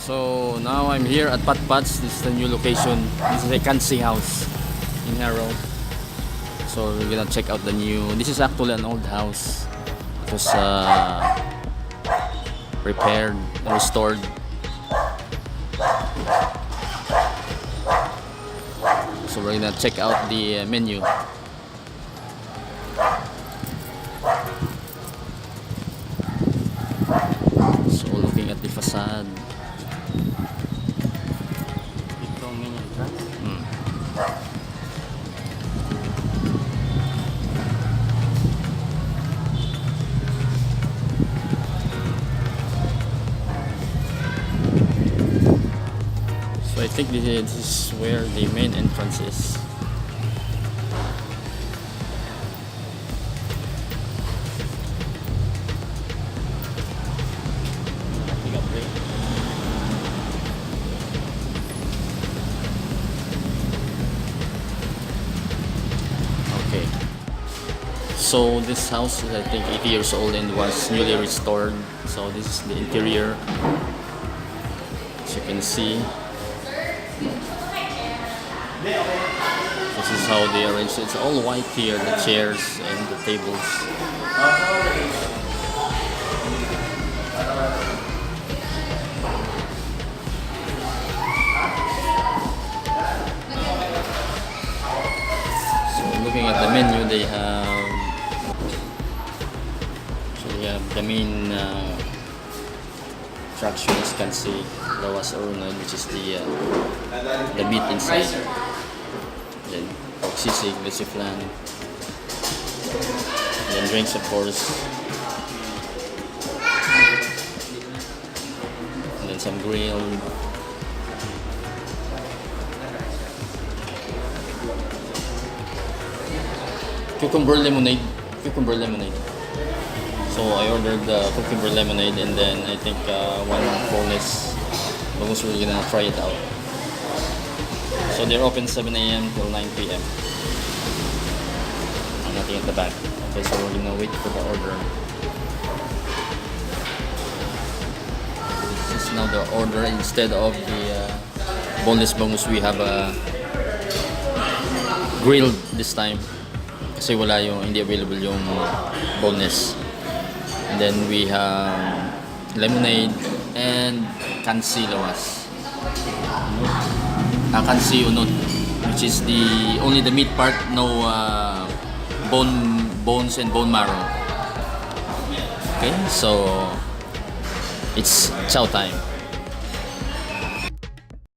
So now I'm here at Patpats. This is the new location. This is a Kansi house in Jaro. So we're gonna check out the new. This is actually an old house. It was repaired, restored. So we're gonna check out the menu. So looking at the facade. So I think this is where the main entrance is. Okay. So this house is I think 80 years old and was newly restored. So this is the interior. As you can see. This is how they arrange it. It's all white here, the chairs and the tables. So looking at the menu, they have the main attractions. Kansi, lawas or unod, which is the meat inside. Then pork sisig, let's flan. Then drinks, of course. And then some grilled. Cucumber lemonade. So I ordered the cucumber lemonade and then I think one boneless. Because we're gonna try it out. So they're open 7 a.m. till 9 p.m. And nothing at the back. Okay, so we're gonna wait for the order. This is now the order. Instead of the boneless bangus, we have a grilled this time. Kasi wala yung, hindi available yung boneless. And then we have lemonade and Kansi lawas. Kansi unod, which is only the meat part, no bones and bone marrow. Okay, so it's chow time.